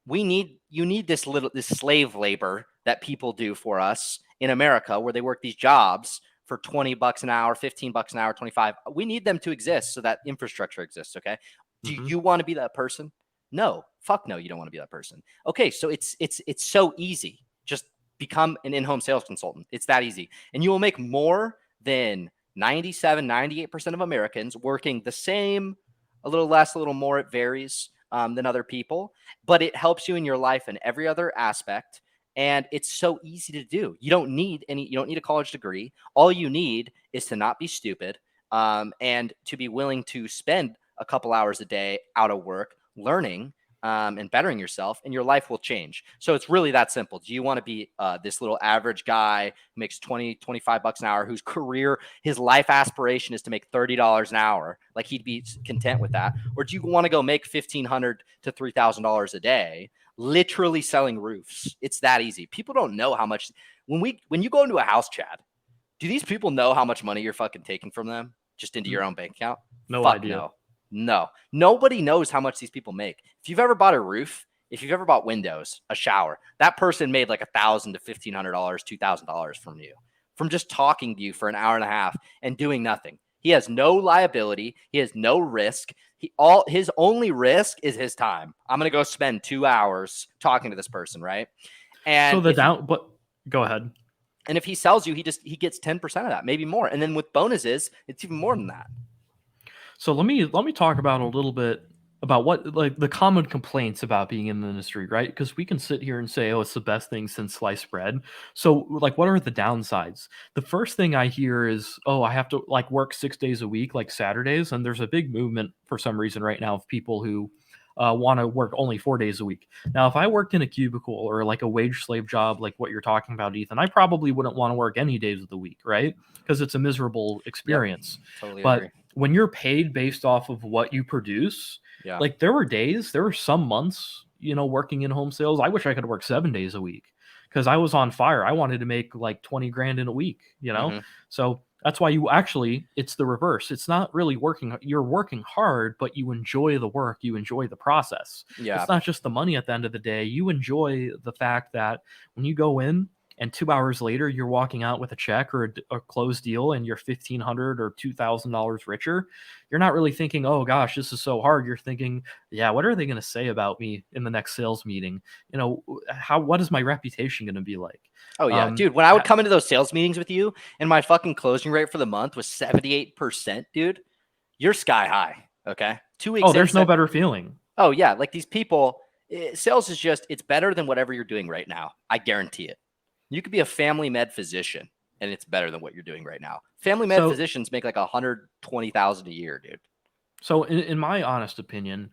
You need this slave labor that people do for us in America where they work these jobs for 20 bucks an hour, 15 bucks an hour, 25. We need them to exist so that infrastructure exists. Okay. Do Hmm. you want to be that person? No. Fuck no, you don't want to be that person. Okay, so it's so easy. Just become an in-home sales consultant. It's that easy. And you will make more than 97, 98% of Americans working the same, a little less, a little more, it varies than other people, but it helps you in your life in every other aspect. And it's so easy to do. You don't need a college degree. All you need is to not be stupid, and to be willing to spend a couple hours a day out of work learning, and bettering yourself, and your life will change. So it's really that simple. Do you want to be this little average guy who makes 20, 25 bucks an hour, whose career, his life aspiration is to make $30 an hour? Like, he'd be content with that. Or do you want to go make $1,500 to $3,000 a day, literally selling roofs? It's that easy. People don't know how much, when you go into a house, Chad, do these people know how much money you're fucking taking from them just into your own bank account? No Fuck idea. no. No. Nobody knows how much these people make. If you've ever bought a roof, if you've ever bought windows, a shower, that person made like $1,000 to $1,500, $2,000 from you, from just talking to you for an hour and a half and doing nothing. He has no liability. He has no risk. His only risk is his time. I'm gonna go spend 2 hours talking to this person, right? So And but go ahead. if he sells you, he gets 10% of that, maybe more. And then with bonuses, it's even more than that. So let me talk about a little bit about what, like, the common complaints about being in the industry, right? Because we can sit here and say, "Oh, it's the best thing since sliced bread." So, like, what are the downsides? The first thing I hear is, "Oh, I have to like work 6 days a week, like Saturdays," and there's a big movement for some reason right now of people who want to work only 4 days a week. Now, if I worked in a cubicle or like a wage slave job, like what you're talking about, Ethan, I probably wouldn't want to work any days of the week, right? Because it's a miserable Yep. experience. Totally But agree. when you're paid based off of what you produce, Yeah. like there were some months, working in home sales. I wish I could work 7 days a week because I was on fire. I wanted to make like 20 grand in a week. Hmm. So that's why it's the reverse. It's not really working. You're working hard, but you enjoy the work. You enjoy the process. Yeah. It's not just the money at the end of the day. You enjoy the fact that when you go in and 2 hours later you're walking out with a check or a closed deal and you're $1,500 or $2,000 richer, you're not really thinking, oh gosh, this is so hard. You're thinking, yeah, what are they going to say about me in the next sales meeting? What is my reputation going to be like? Oh yeah, um dude. When I would ha- come into those sales meetings with you, and my fucking closing rate for the month was 78%, dude, you're sky high. Okay, 2 weeks oh, in. there's no better feeling. Oh yeah, like these people. Sales is just, it's better than whatever you're doing right now. I guarantee it. You could be a family med physician, and it's better than what you're doing right now. Family med So physicians make like 120,000 a year, dude. So, in my honest opinion,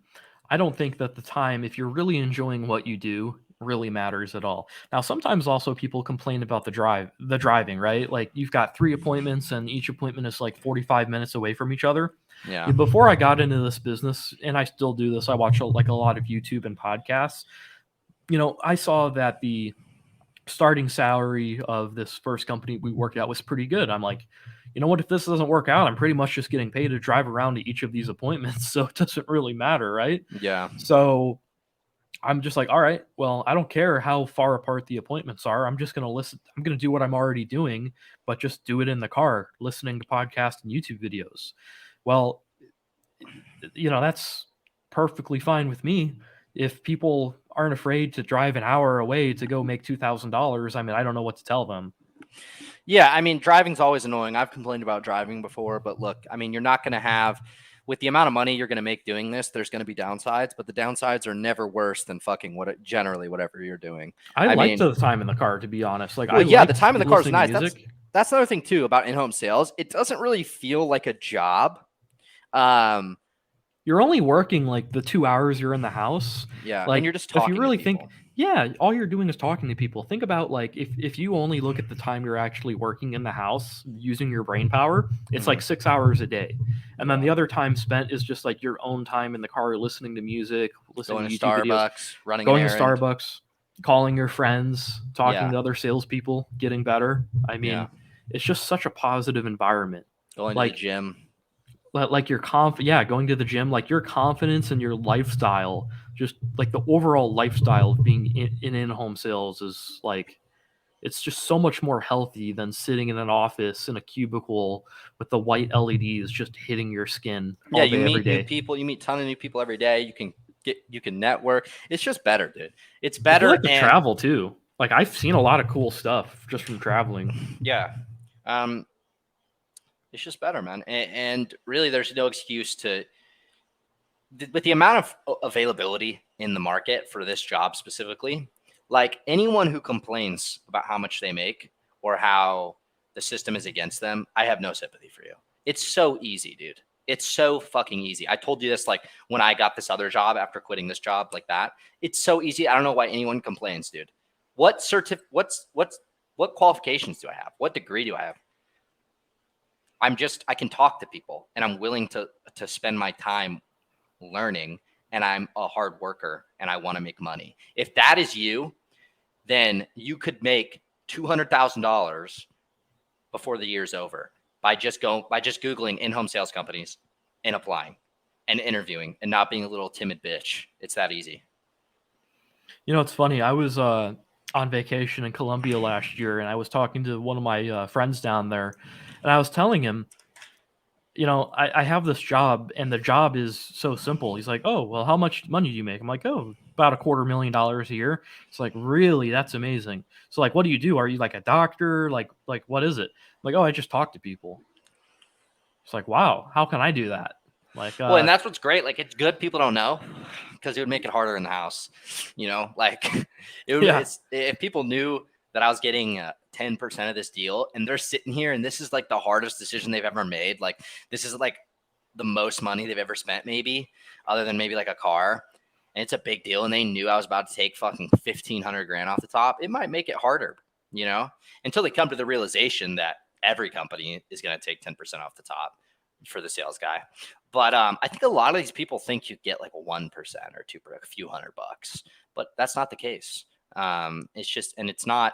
I don't think that the time, if you're really enjoying what you do, really matters at all. Now, sometimes also people complain about the driving, right? Like you've got 3 appointments and each appointment is like 45 minutes away from each other. Yeah. Yeah, before I got into this business, and I still do this, I watch like a lot of YouTube and podcasts. I saw that the starting salary of this first company we worked at was pretty good. I'm like, you know what? If this doesn't work out, I'm pretty much just getting paid to drive around to each of these appointments. So it doesn't really matter, right? Yeah. So I'm just like, all right, well, I don't care how far apart the appointments are. I'm just going to listen. I'm going to do what I'm already doing, but just do it in the car, listening to podcasts and YouTube videos. Well, that's perfectly fine with me. If people aren't afraid to drive an hour away to go make $2,000, I mean, I don't know what to tell them. Yeah, I mean, driving's always annoying. I've complained about driving before, but look, I mean, you're not going to have, with the amount of money you're going to make doing this, there's going to be downsides, but the downsides are never worse than fucking generally whatever you're doing. I I like mean, the time in the car, to be honest. Like, well, I yeah, the like time in the car is listening to nice. music. That's another thing too about in-home sales. It doesn't really feel like a job. You're only working like the 2 hours you're in the house. Yeah, and Like, you're just if you talking really to think, people. yeah, all you're doing is talking to people. Think about like if you only look at the time you're actually working in the house using your brain power, it's like 6 hours a day. And then the other time spent is just like your own time in the car listening to music, listening Going to to YouTube videos, Starbucks, running going an to errand. Starbucks, calling your friends, talking Yeah. to other salespeople, getting better. I mean, Yeah. it's just such a positive environment. Going to the Like gym. like your going to the gym, like your confidence and your lifestyle, just like the overall lifestyle of being in-home sales is like, it's just so much more healthy than sitting in an office in a cubicle with the white LEDs just hitting your skin Yeah, all you day, every meet new day. people. You meet a ton of new people every day. You can network. It's just better, dude. It's If you better. like to And travel too, like I've seen a lot of cool stuff just from traveling. yeah, it's just better, man. And really, there's no excuse to, with the amount of availability in the market for this job specifically, like anyone who complains about how much they make or how the system is against them, I have no sympathy for you. It's so easy, dude. It's so fucking easy. I told you this like when I got this other job after quitting this job like that. It's so easy. I don't know why anyone complains, dude. What qualifications do I have? What degree do I have? I can talk to people and I'm willing to spend my time learning, and I'm a hard worker and I want to make money. If that is you, then you could make $200,000 before the year's over by just Googling in-home sales companies and applying and interviewing and not being a little timid bitch. It's that easy. It's funny. I was on vacation in Colombia last year, and I was talking to one of my friends down there, and I was telling him, I have this job, and the job is so simple. He's like, oh, well, how much money do you make? I'm like, oh, about $250,000 a year. It's like, really? That's amazing. So, like, what do you do? Are you like a doctor? Like, what is it? I'm like, oh, I just talk to people. It's like, wow, how can I do that? Like, well, and that's what's great. Like, it's good people don't know because it would make it harder in the house. Like if people knew that I was getting 10% of this deal and they're sitting here and this is like the hardest decision they've ever made. Like this is like the most money they've ever spent, maybe other than maybe like a car. And it's a big deal. And they knew I was about to take fucking 1,500 grand off the top. It might make it harder, until they come to the realization that every company is going to take 10% off the top for the sales guy. But I think a lot of these people think you get like 1% or 2%, a few $100, but that's not the case. It's just, and it's not,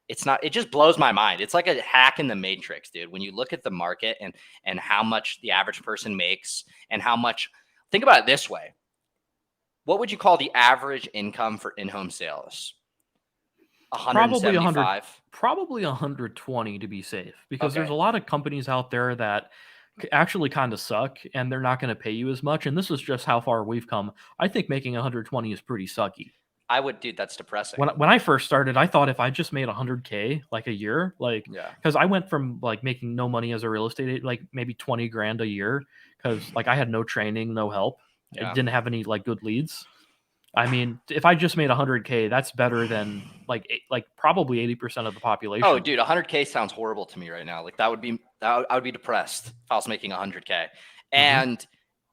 it just blows my mind. It's like a hack in the matrix, dude. When you look at the market and how much the average person makes and how much, think about it this way. What would you call the average income for in-home sales? 175? Probably 120 to be safe, because Okay. there's a lot of companies out there that actually kind of suck and they're not going to pay you as much. And this is just how far we've come. I think making 120 is pretty sucky. Dude, that's depressing. When I first started, I thought if I just made 100K like a year, like, Yeah. because I went from like making no money as a real estate agent, like maybe 20 grand a year, because like I had no training, no help. I Yeah. didn't have any like good leads. I mean, if I just made 100K, that's better than like probably 80% of the population. Oh, dude, 100K sounds horrible to me right now. Like I would be depressed if I was making 100K. And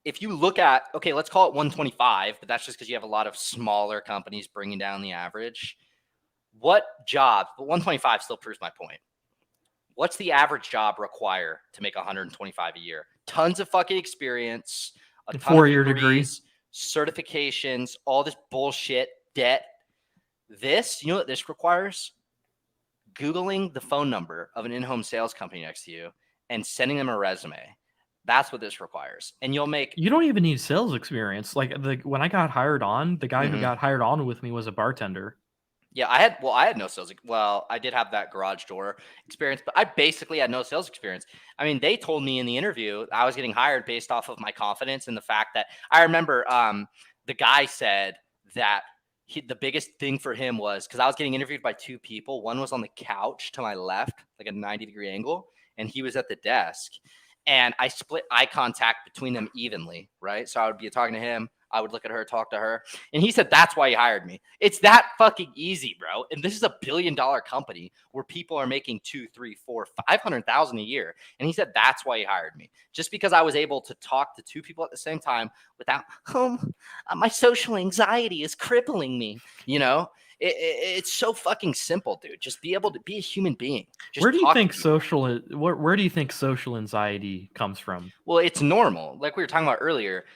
if you look at, okay, let's call it 125, but that's just because you have a lot of smaller companies bringing down the average. What job? But 125 still proves my point. What's the average job require to make 125 a year? Tons of fucking experience, a ton of 4-year degree, certifications, all this bullshit, debt. You know what this requires? Googling the phone number of an in-home sales company next to you and sending them a resume. That's what this requires. And you'll make. You don't even need sales experience. Like when I got hired on, the guy who Mhm. got hired on with me was a bartender. Yeah, I had no sales. Well, I did have that garage door experience, but I basically had no sales experience. I mean, they told me in the interview I was getting hired based off of my confidence and the fact that I remember the guy said that the biggest thing for him was because I was getting interviewed by two people. One was on the couch to my left, like a 90-degree angle, and he was at the desk. And I split eye contact between them evenly, right? So I would be talking to him. I would look at her, talk to her. And he said, that's why he hired me. It's that fucking easy, bro. And this is a $1 billion company where people are making 2, 3, 4, 500,000 a year. And he said, that's why he hired me. Just because I was able to talk to two people at the same time without, my social anxiety is crippling me. You know, it's so fucking simple, dude. Just be able to be a human being. Just Where do you think social? where do you think social anxiety comes from? Well, it's normal. Like we were talking about earlier,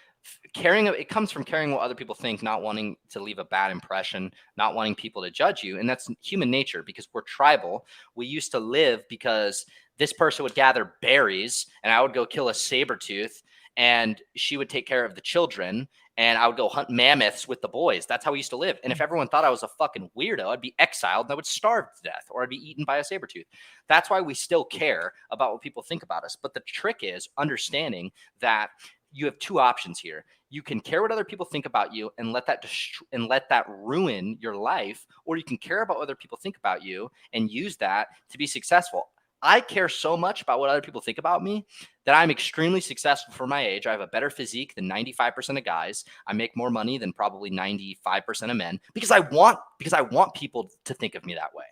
it comes from caring what other people think, not wanting to leave a bad impression, not wanting people to judge you. And that's human nature because we're tribal. We used to live because this person would gather berries and I would go kill a saber tooth and she would take care of the children and I would go hunt mammoths with the boys. That's how we used to live. And if everyone thought I was a fucking weirdo, I'd be exiled and I would starve to death or I'd be eaten by a saber tooth. That's why we still care about what people think about us. But the trick is understanding that you have two options here. You can care what other people think about you and let that ruin your life, or you can care about what other people think about you and use that to be successful. I care so much about what other people think about me that I'm extremely successful for my age. I have a better physique than 95% of guys. I make more money than probably 95% of men because I want people to think of me that way.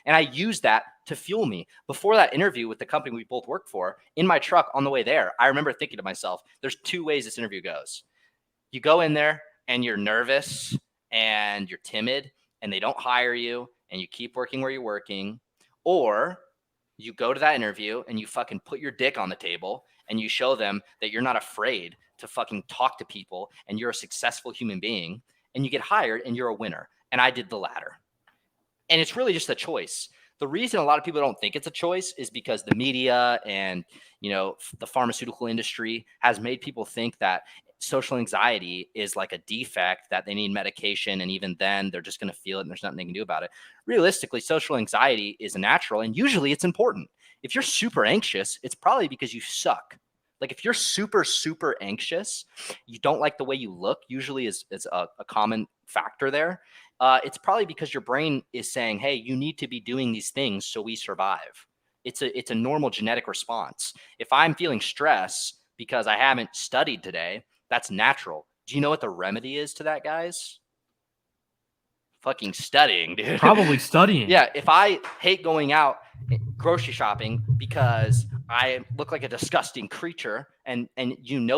And I use that to fuel me. Before that interview with the company we both work for, in my truck on the way there, I remember thinking to myself, there's two ways this interview goes. You go in there and you're nervous and you're timid and they don't hire you and you keep working where you're working, or you go to that interview and you fucking put your dick on the table and you show them that you're not afraid to fucking talk to people and you're a successful human being and you get hired and you're a winner. And I did the latter. And it's really just a choice. The reason a lot of people don't think it's a choice is because the media and, the pharmaceutical industry has made people think that social anxiety is like a defect, that they need medication. And even then they're just going to feel it and there's nothing they can do about it. Realistically, social anxiety is natural and usually it's important. If you're super anxious, it's probably because you suck. Like if you're super, super anxious, you don't like the way you look, usually is a common factor there. It's probably because your brain is saying, hey, you need to be doing these things so we survive. It's a normal genetic response. If I'm feeling stress because I haven't studied today, that's natural. Do you know what the remedy is to that, guys? Fucking studying, dude. Probably studying. Yeah, if I hate going out grocery shopping because I look like a disgusting creature and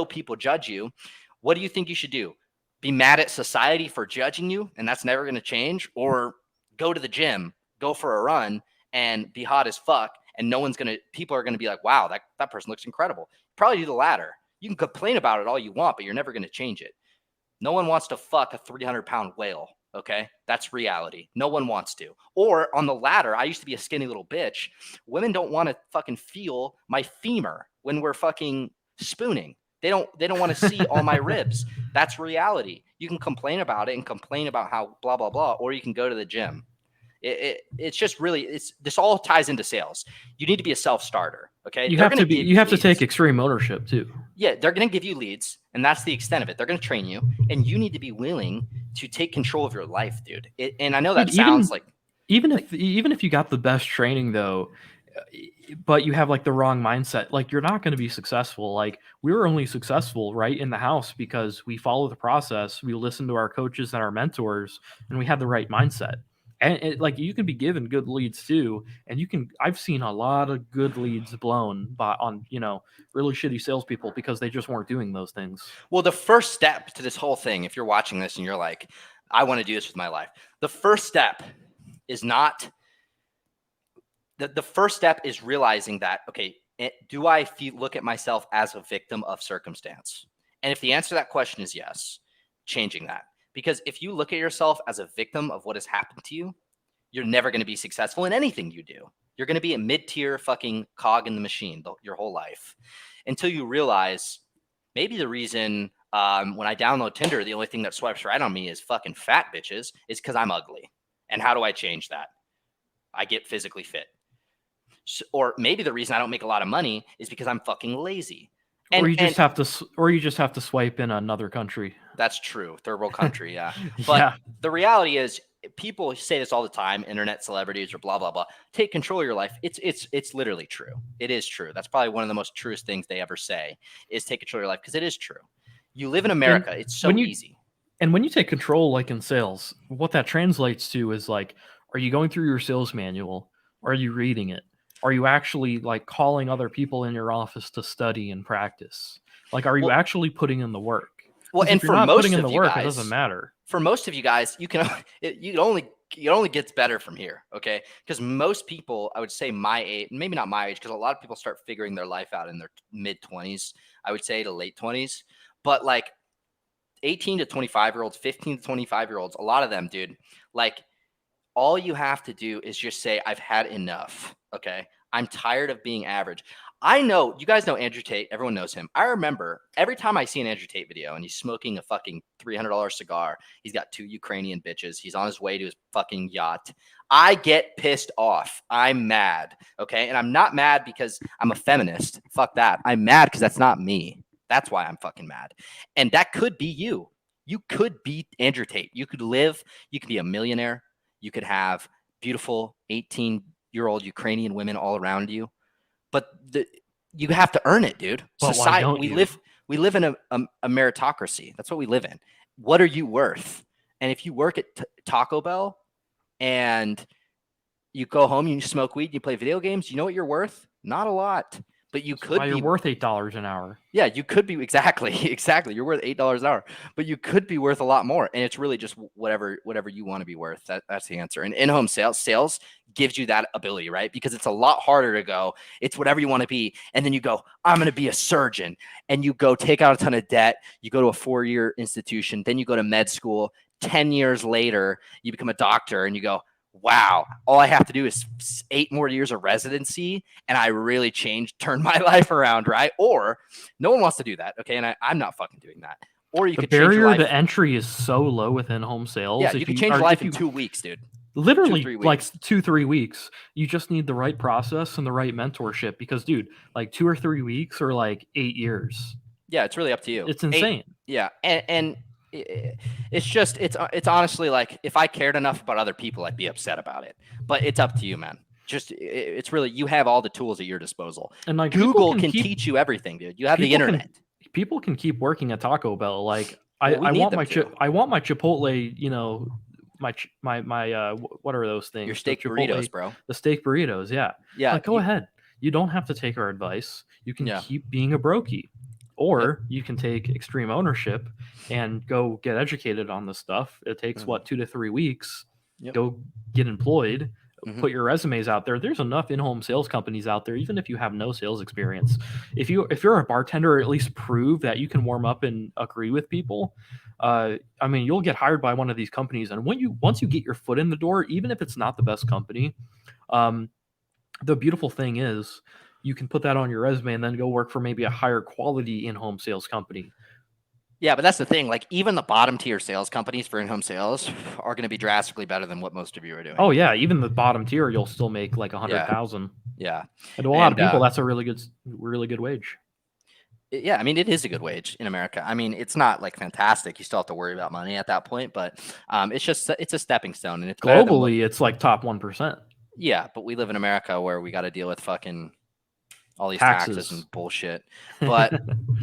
people judge you, what do you think you should do? Be mad at society for judging you and that's never going to change, or go to the gym, go for a run and be hot as fuck and people are going to be like, wow, that person looks incredible. Probably do the latter. You can complain about it all you want, but you're never going to change it. No one wants to fuck a 300-pound whale. Okay. That's reality. No one wants to. Or on the latter, I used to be a skinny little bitch. Women don't want to fucking feel my femur when we're fucking spooning. They don't want to see all my ribs. That's reality. You can complain about it and complain about how blah, blah, blah, or you can go to the gym. It's just really, this all ties into sales. You need to be a self-starter. Okay. You have to take extreme ownership too. Yeah. They're going to give you leads and that's the extent of it. They're going to train you and you need to be willing to take control of your life, dude. And I know that sounds like, even if you got the best training though, but you have like the wrong mindset, like you're not going to be successful. Like we were only successful right in the house because we follow the process. We listen to our coaches and our mentors and we had the right mindset. And like you can be given good leads too, and I've seen a lot of good leads blown on really shitty salespeople because they just weren't doing those things. Well, the first step to this whole thing, if you're watching this and you're like, I want to do this with my life, the first step is not the first step is realizing that, okay, do I look at myself as a victim of circumstance? And if the answer to that question is yes, changing that. Because if you look at yourself as a victim of what has happened to you, you're never going to be successful in anything you do. You're going to be a mid-tier fucking cog in the machine your whole life until you realize maybe the reason when I download Tinder, the only thing that swipes right on me is fucking fat bitches is because I'm ugly. And how do I change that? I get physically fit. Or maybe the reason I don't make a lot of money is because I'm fucking lazy. Or you just have to swipe in another country. That's true. Third world country, yeah. But the reality is, people say this all the time, internet celebrities or blah blah blah. Take control of your life. It's literally true. It is true. That's probably one of the most truest things they ever say is take control of your life, because it is true. You live in America. It's so easy. And when you take control, like in sales, what that translates to is like, are you going through your sales manual? Are you reading it? Are you actually like calling other people in your office to study and practice? Like, are you actually putting in the work? Well, and for most of you guys, it doesn't matter. For most of you guys, it only gets better from here, okay? Because most people, I would say my age, maybe not my age, because a lot of people start figuring their life out in their mid-20s, I would say to late 20s. But like 18 to 25-year-olds, 15 to 25-year-olds, a lot of them, dude, like all you have to do is just say, I've had enough, okay? I'm tired of being average. I know, you guys know Andrew Tate. Everyone knows him. I remember every time I see an Andrew Tate video and he's smoking a fucking $300 cigar, he's got 2 Ukrainian bitches, he's on his way to his fucking yacht, I get pissed off. I'm mad, okay? And I'm not mad because I'm a feminist. Fuck that. I'm mad because that's not me. That's why I'm fucking mad. And that could be you. You could be Andrew Tate. You could be a millionaire. You could have beautiful 18-year-old Ukrainian women all around you. But you have to earn it, dude. But society, we live in a meritocracy. That's what we live in. What are you worth? And if you work at Taco Bell and you go home, you smoke weed, you play video games, you know what you're worth? Not a lot. But you could be you're worth $8 an hour. Yeah, you could be exactly. You're worth $8 an hour, but you could be worth a lot more. And it's really just whatever you want to be worth. That's the answer. And in-home sales gives you that ability, right? Because it's a lot harder to go, it's whatever you want to be. And then you go, I'm going to be a surgeon. And you go take out a ton of debt. You go to a 4-year institution. Then you go to med school. 10 years later, you become a doctor and you go, wow, all I have to do is 8 more years of residency and I really turned my life around, right? Or no one wants to do that, okay? And I'm not fucking doing that. Or you could change your life. The barrier to entry is so low within home sales. Yeah, you can change your life in 2 weeks, dude. Literally 2-3 weeks. You just need the right process and the right mentorship because, dude, like 2 or 3 weeks or like 8 years. Yeah, it's really up to you. It's insane. Yeah, and it's honestly like if I cared enough about other people, I'd be upset about it. But it's up to you, man. It's really, you have all the tools at your disposal. And like Google can teach you everything, dude. You have the internet. People can keep working at Taco Bell. Like I want my Chipotle, you know, my what are those things? Your steak burritos, bro. The steak burritos, yeah. Yeah. Like, go ahead. You don't have to take our advice. You can keep being a brokey. Or you can take extreme ownership and go get educated on this stuff. It takes 2 to 3 weeks. Go get employed, put your resumes out there. There's enough in-home sales companies out there, even if you have no sales experience. If you're a bartender, at least prove that you can warm up and agree with people. I mean, you'll get hired by one of these companies, and once you get your foot in the door, even if it's not the best company, the beautiful thing is, you can put that on your resume and then go work for maybe a higher quality in-home sales company. Yeah, but that's the thing. Like, even the bottom tier sales companies for in-home sales are going to be drastically better than what most of you are doing. Oh yeah, even the bottom tier, you'll still make like 100,000. Yeah, and to a lot of people, that's a really good wage. Yeah, I mean, it is a good wage in America. I mean, it's not like fantastic. You still have to worry about money at that point, but it's a stepping stone, and it's globally, it's like top 1%. Yeah, but we live in America where we got to deal with fucking all these taxes and bullshit, but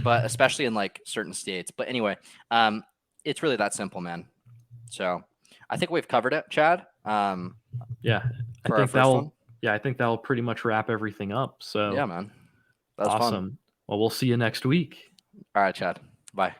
especially in like certain states. But anyway, it's really that simple, man. So I think we've covered it, Chad. Yeah, I think that'll pretty much wrap everything up. So yeah, man, that's awesome. Fun. Well, we'll see you next week. All right, Chad. Bye.